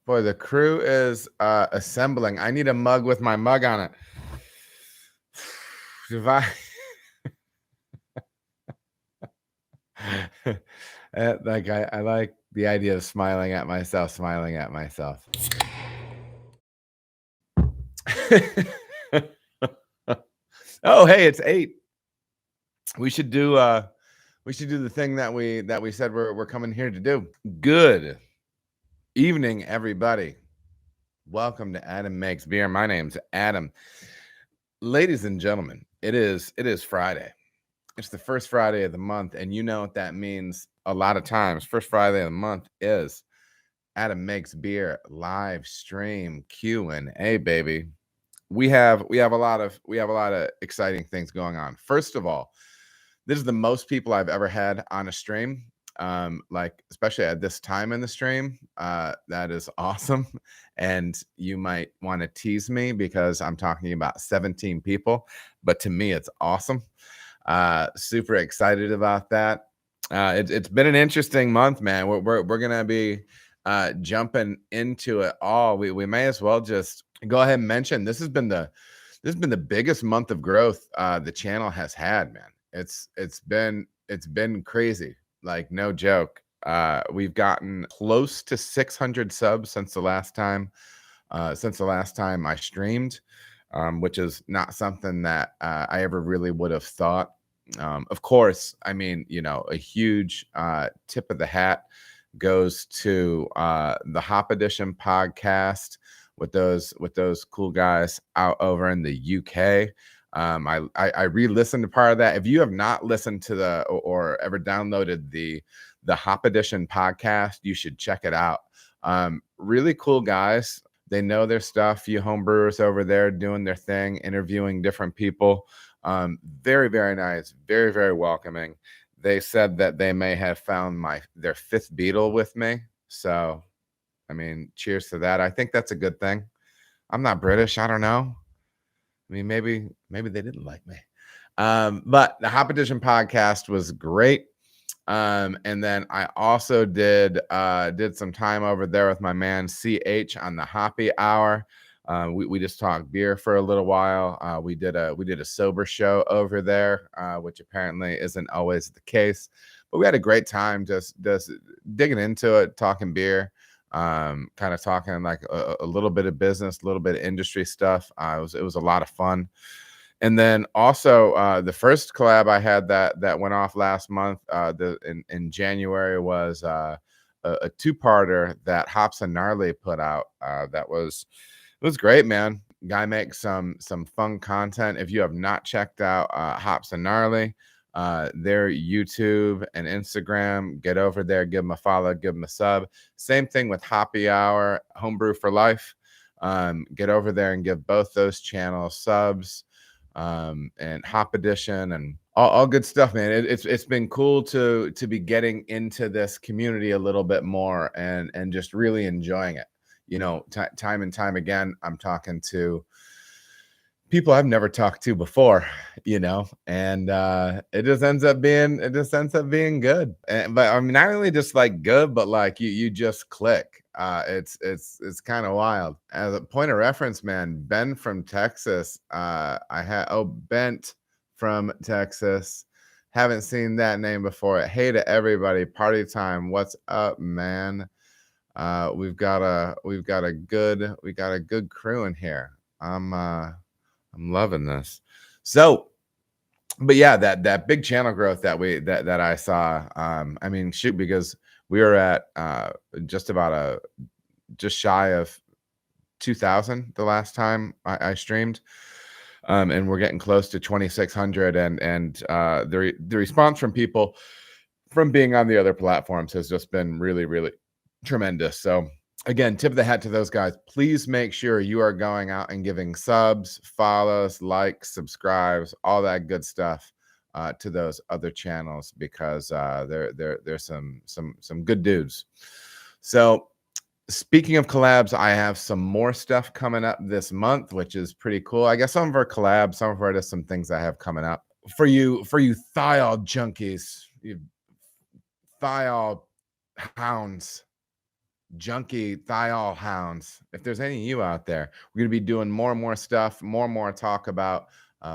Boy, the crew is assembling. I need a mug with my mug on it. If I like I like the idea of smiling at myself. Oh, hey, it's 8. We should do the thing that we said we're coming here to do. Good evening, everybody. Welcome to Adam Makes Beer. My name's Adam. Ladies and gentlemen, it is Friday. It's the first Friday of the month, and you know what that means a lot of times. First Friday of the month is Adam Makes Beer live stream Q&A, baby. We have a lot of exciting things going on. First of all, this is the most people I've ever had on a stream. Like especially at this time in the stream, that is awesome. And you might want to tease me because I'm talking about 17 people, but to me it's awesome. Super excited about that. It's been an interesting month, man. We're gonna be jumping into it all. We may as well just go ahead and mention this has been the biggest month of growth the channel has had, man. It's been crazy, like no joke. We've gotten close to 600 subs since the last time I streamed, which is not something that I ever really would have thought. Of course, I mean, a huge tip of the hat goes to the Hop Edition podcast with those cool guys out over in the UK. I re-listened to part of that. If you have not listened to or ever downloaded the Hop Edition podcast, you should check it out. Really cool guys. They know their stuff. Few homebrewers over there doing their thing, interviewing different people. Very, very nice. Very, very welcoming. They said that they may have found their 5th Beatle with me. So, I mean, cheers to that. I think that's a good thing. I'm not British. I don't know. I mean, maybe they didn't like me. But the Hop Edition podcast was great. And then I also did some time over there with my man CH on the Hoppy Hour. We just talked beer for a little while. We did a sober show over there, which apparently isn't always the case. But we had a great time just digging into it, talking beer, kind of talking like a little bit of business, a little bit of industry stuff. It was a lot of fun. And then also the first collab I had that went off last month in January was a 2-parter that Hops and Gnarly put out. It was great, man. Guy makes some fun content. If you have not checked out Hops and Gnarly, their YouTube and Instagram, get over there, give them a follow, give them a sub. Same thing with Hoppy Hour, Homebrew for Life. Get over there and give both those channels subs. And Hop Edition and all good stuff, man. It's been cool to be getting into this community a little bit more and just really enjoying it. Time and time again, I'm talking to people I've never talked to before, and it just ends up being good. But I mean, not only just like good, but like you just click. It's kind of wild. As a point of reference, man, Ben from Texas. Bent from Texas. Haven't seen that name before. Hey to everybody, party time. What's up, man? We've got a good crew in here. I'm loving this. So, but yeah, that big channel growth that I saw. I mean, shoot, because we were at just shy of 2,000 the last time I streamed, and we're getting close to 2,600. And the response from people from being on the other platforms has just been really, really tremendous. So again, tip of the hat to those guys. Please make sure you are going out and giving subs, follows, likes, subscribes, all that good stuff to those other channels, because there's some good dudes. So speaking of collabs, I have some more stuff coming up this month, which is pretty cool. I guess some of our collabs, some of our just some things I have coming up for you thiol junkies, you thiol hounds. junkie thiol hounds, if there's any of you out there, we're going to be doing more and more stuff, more and more talk about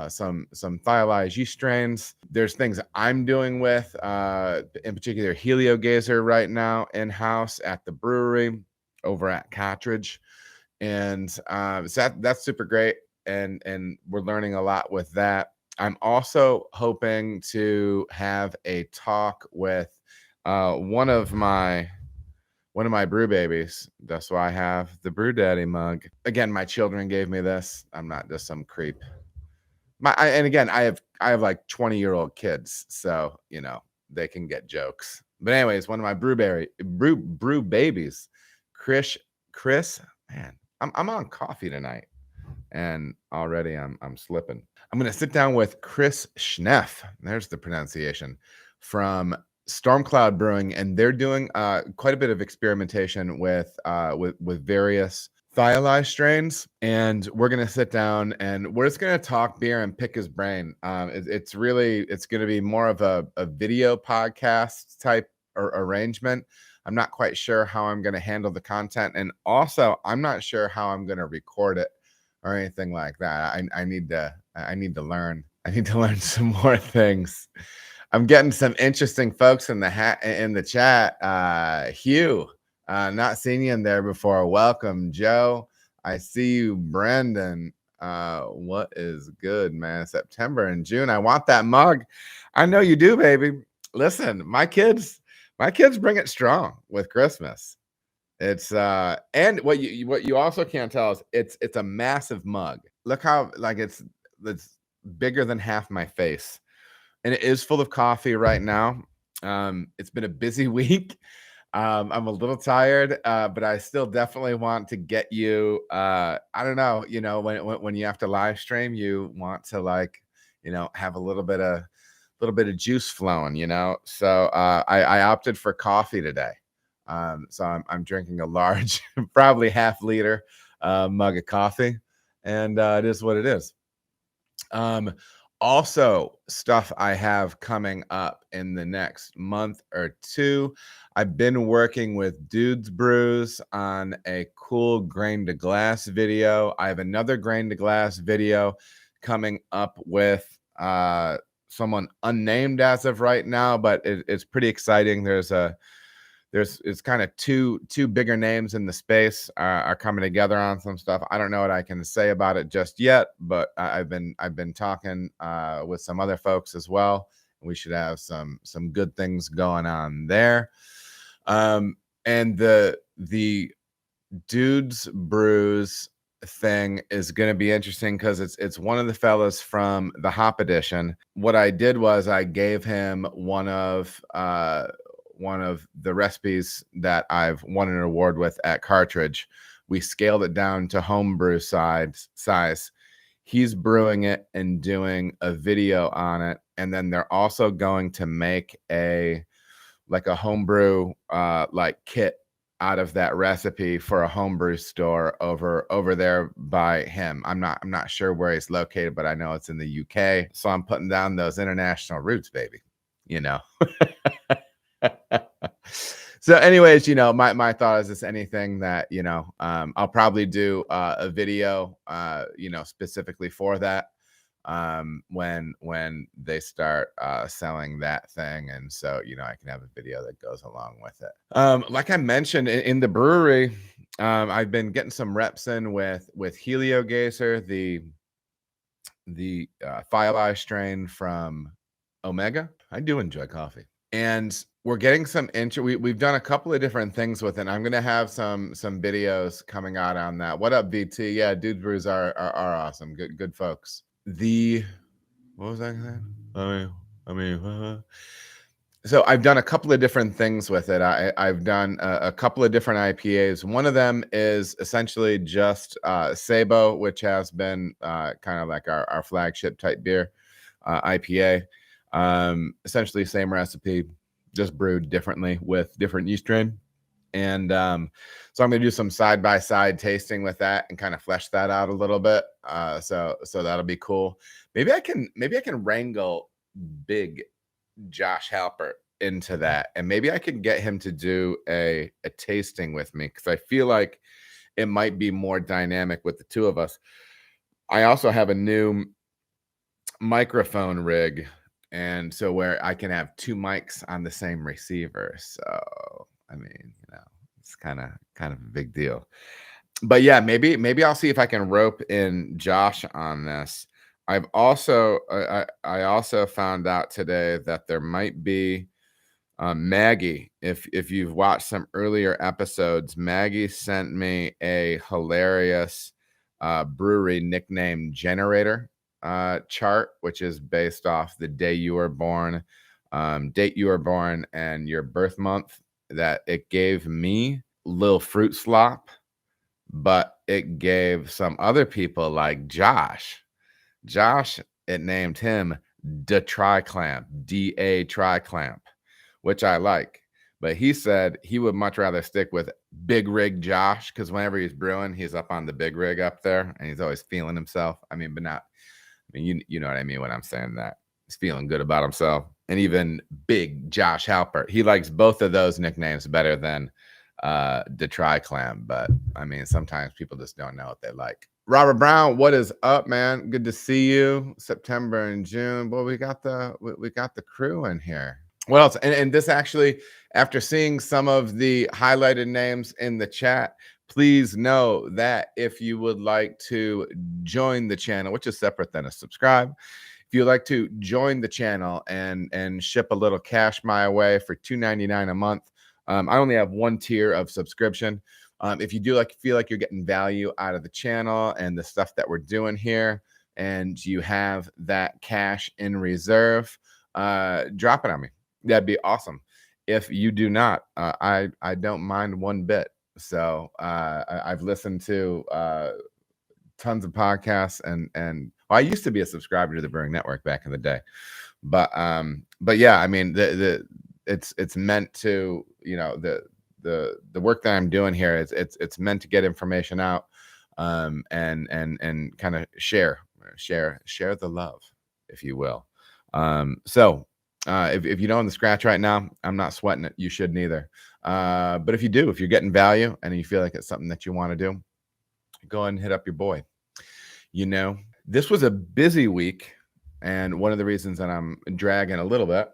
some thiolized yeast strains. There's things I'm doing with, in particular, Heliogazer right now in-house at the brewery over at Cartridge. And so that's super great. And we're learning a lot with that. I'm also hoping to have a talk with one of my brew babies. That's why I have the Brew Daddy mug. Again, my children gave me this. I'm not just some creep. And again, I have like 20-year-old kids, so you know they can get jokes. But anyways, one of my brew babies, Chris, man, I'm on coffee tonight, and already I'm slipping. I'm gonna sit down with Chris Schneff. There's the pronunciation, from Stormcloud Brewing, and they're doing quite a bit of experimentation with various thiolized strains, and we're gonna sit down and we're just gonna talk beer and pick his brain. It's gonna be more of a video podcast type arrangement. I'm not quite sure how I'm gonna handle the content, and also I'm not sure how I'm gonna record it or anything like that. I need to learn. I need to learn some more things. I'm getting some interesting folks in the chat. Hugh, not seen you in there before. Welcome, Joe. I see you, Brendan. What is good, man? September and June. I want that mug. I know you do, baby. Listen, my kids bring it strong with Christmas. It's and what you also can't tell is it's a massive mug. Look how like it's bigger than half my face. And it is full of coffee right now. It's been a busy week. I'm a little tired, but I still definitely want to get you. I don't know, when you have to live stream, you want to have a little bit of juice flowing, So I opted for coffee today. So I'm drinking a large, probably half-liter mug of coffee, and it is what it is. Also, stuff I have coming up in the next month or two. I've been working with Dudes Brews on a cool grain to glass video. I have another grain to glass video coming up with someone unnamed as of right now, but it's pretty exciting. It's kind of two bigger names in the space are coming together on some stuff. I don't know what I can say about it just yet, but I've been talking with some other folks as well. We should have some good things going on there. And the Dudes Brews thing is going to be interesting because it's one of the fellas from the Hop Edition. What I did was I gave him one of the recipes that I've won an award with at Cartridge. We scaled it down to homebrew size. He's brewing it and doing a video on it. And then they're also going to make a homebrew kit out of that recipe for a homebrew store over there by him. I'm not sure where he's located, but I know it's in the UK. So I'm putting down those international roots, baby. So anyways, my thought is this: anything that I'll probably do a video specifically for that when they start selling that thing, and so I can have a video that goes along with it. Like I mentioned in the brewery, I've been getting some reps in with Heliogazer, the thiolized strain from Omega. I do enjoy coffee. And we're getting some we've done a couple of different things with it. I'm going to have some videos coming out on that. What up, VT? Yeah, Dude Brews are awesome. Good folks. What was I saying? So I've done a couple of different things with it. I've done a couple of different IPAs. One of them is essentially just Sabo, which has been kind of like our flagship type beer IPA. Essentially same recipe, just brewed differently with different yeast strain. And so I'm going to do some side-by-side tasting with that and kind of flesh that out a little bit. So that'll be cool. Maybe I can wrangle big Josh Halpert into that, and maybe I could get him to do a tasting with me, because I feel like it might be more dynamic with the two of us. I also have a new microphone rig, and so where I can have two mics on the same receiver. So I mean, it's kind of a big deal. But yeah, maybe I'll see if I can rope in Josh on this. I've also I also found out today that there might be Maggie. If you've watched some earlier episodes, Maggie sent me a hilarious brewery nickname generator chart, which is based off the day you were born, date you were born, and your birth month. That it gave me Lil Fruit Slop, but it gave some other people like Josh, it named him Da Tri-Clamp, D-A Tri-Clamp, which I like. But he said he would much rather stick with Big Rig Josh, because whenever he's brewing, he's up on the big rig up there, and he's always feeling himself. I mean, but not, I mean, you know what I mean when I'm saying that. He's feeling good about himself. And even Big Josh Halpert, he likes both of those nicknames better than the Tri-Clam. But I mean, sometimes people just don't know what they like. Robert Brown, what is up, man? Good to see you. September and June. Boy, we got the crew in here. What else? And this actually, after seeing some of the highlighted names in the chat, please know that if you would like to join the channel, which is separate than a subscribe, if you'd like to join the channel and ship a little cash my way for $2.99 a month, I only have one tier of subscription. If you do feel like you're getting value out of the channel and the stuff that we're doing here, and you have that cash in reserve, drop it on me. That'd be awesome. If you do not, I don't mind one bit. So I've listened to tons of podcasts, and well, I used to be a subscriber to the Brewing Network back in the day, but yeah, I mean it's meant to, the work that I'm doing here is it's meant to get information out, and kind of share the love, if you will. So if you don't own the scratch right now, I'm not sweating it. You should neither. But if you're getting value and you feel like it's something that you want to do, go ahead and hit up your boy. This was a busy week, and one of the reasons that I'm dragging a little bit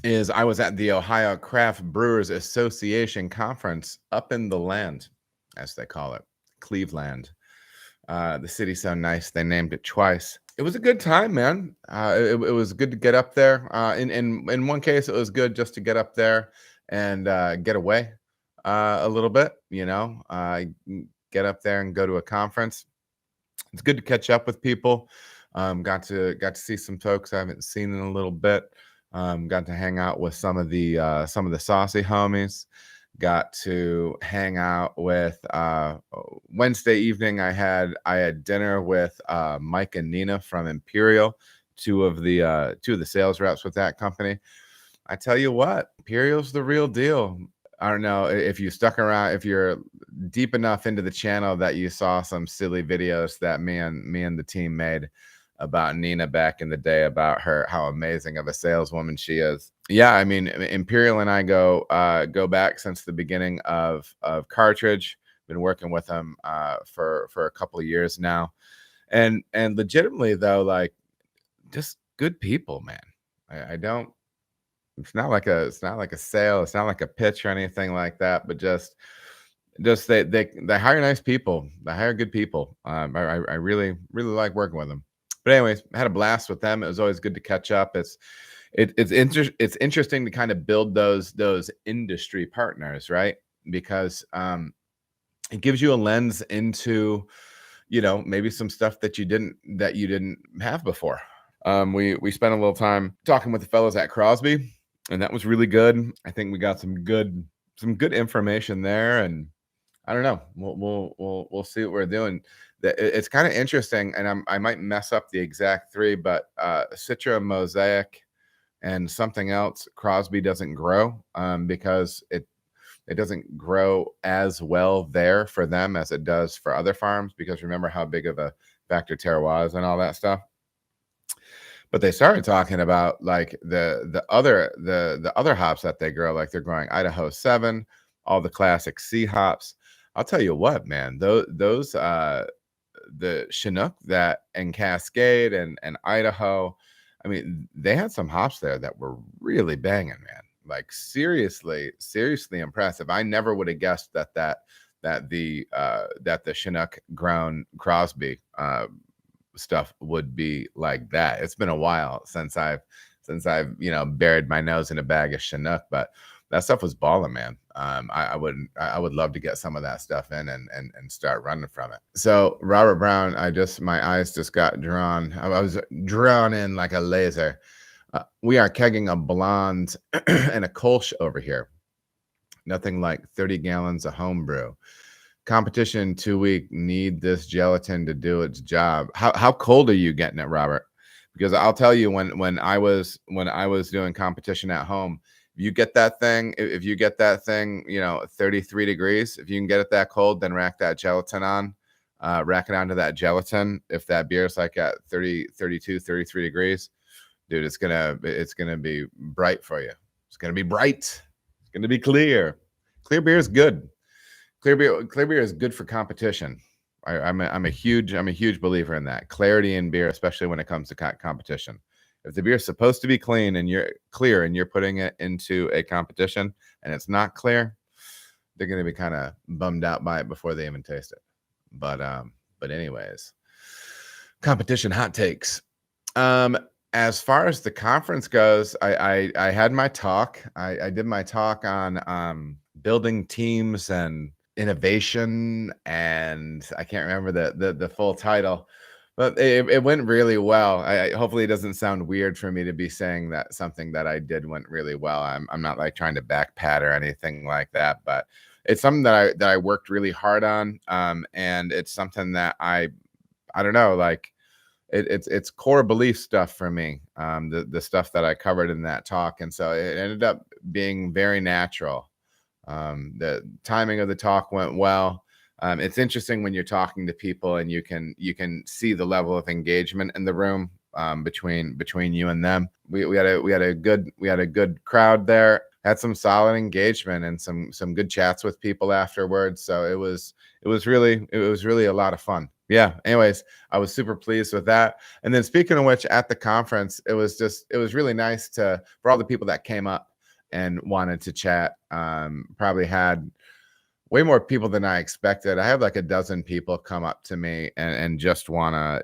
is I was at the Ohio Craft Brewers Association conference up in the land, as they call it, Cleveland. The city's so nice, they named it twice. It was a good time, man. It was good to get up there. In one case, it was good just to get up there and get away a little bit. Get up there and go to a conference. It's good to catch up with people. Got to see some folks I haven't seen in a little bit. Got to hang out with some of the saucy homies. Got to hang out with Wednesday evening. I had dinner with Mike and Nina from Imperial, two of the sales reps with that company. I tell you what, Imperial's the real deal. I don't know if you stuck around, if you're deep enough into the channel that you saw some silly videos that me and the team made about Nina back in the day, about her, how amazing of a saleswoman she is. Yeah, I mean, Imperial and I go back since the beginning of Cartridge. Been working with them for a couple of years now, and legitimately though, like, just good people, man. I don't. It's not like a sale. It's not like a pitch or anything like that. But just they hire nice people. They hire good people. I really like working with them. But anyways, I had a blast with them. It was always good to catch up. It's interesting to kind of build those industry partners, right? Because it gives you a lens into, maybe some stuff that you didn't have before. We spent a little time talking with the fellows at Crosby, and that was really good. I think we got some good information there, and I don't know. We'll see what we're doing. It's kind of interesting, and I might mess up the exact three, but Citra, Mosaic, and something else. Crosby doesn't grow because it doesn't grow as well there for them as it does for other farms, because remember how big of a factor terroir is and all that stuff. But they started talking about like the other hops that they grow, like they're growing Idaho 7, all the classic C hops. I'll tell you what, man, those the Chinook that and Cascade and Idaho, I mean, they had some hops there that were really banging, man. Like seriously impressive. I never would have guessed that the Chinook grown Crosby stuff would be like that. It's been a while since I've buried my nose in a bag of Chinook, but that stuff was balling, man. I would love to get some of that stuff in and start running from it. So Robert Brown, my eyes just got drawn. I was drawn in like a laser. We are kegging a blonde and a Kolsch over here. Nothing like 30 gallons of homebrew. Competition 2 week. Need this gelatin to do its job. How cold are you getting it, Robert? Because I'll tell you, when I was doing competition at home, if you get that thing, 33 degrees, if you can get it that cold, then rack that gelatin on, rack it onto that gelatin. If that beer is like at 30, 32, 33 degrees, dude, it's gonna be bright for you. It's gonna be bright. It's gonna be clear. Clear beer is good. Clear beer is good for competition. I'm a huge believer in that. Clarity in beer, especially when it comes to competition. If the beer is supposed to be clean and you're clear and you're putting it into a competition and it's not clear, they're going to be kind of bummed out by it before they even taste it. But anyways, competition hot takes. As far as the conference goes, I had my talk. I did my talk on building teams and innovation, and I can't remember the full title, but it went really well. Hopefully it doesn't sound weird for me to be saying that something that I did went really well. I'm not like trying to backpat or anything like that, but it's something that I worked really hard on, and it's something that I don't know, like it's core belief stuff for me, the stuff that I covered in that talk, and so it ended up being very natural. The timing of the talk went well. It's interesting when you're talking to people and you can see the level of engagement in the room, between you and them. We had a good crowd there. Had some solid engagement and some good chats with people afterwards. So it was really a lot of fun. Yeah. Anyways, I was super pleased with that. And then speaking of which, at the conference, it was really nice for all the people that came up and wanted to chat. Probably had way more people than I expected. I had like a dozen people come up to me and just wanna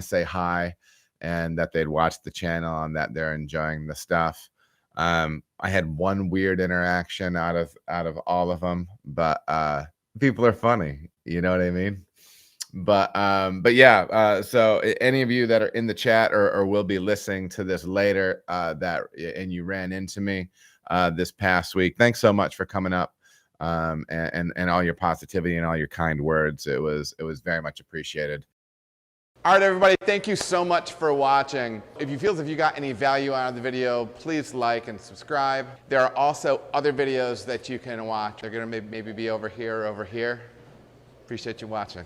say hi and that they'd watched the channel and that they're enjoying the stuff. I had one weird interaction out of all of them, but people are funny, you know what I mean? But yeah, so any of you that are in the chat or will be listening to this later, and you ran into me this past week, thanks so much for coming up, and all your positivity and all your kind words. It was very much appreciated. All right, everybody, thank you so much for watching. If you feel as if you got any value out of the video, please like and subscribe. There are also other videos that you can watch. They're gonna maybe be over here or over here. Appreciate you watching.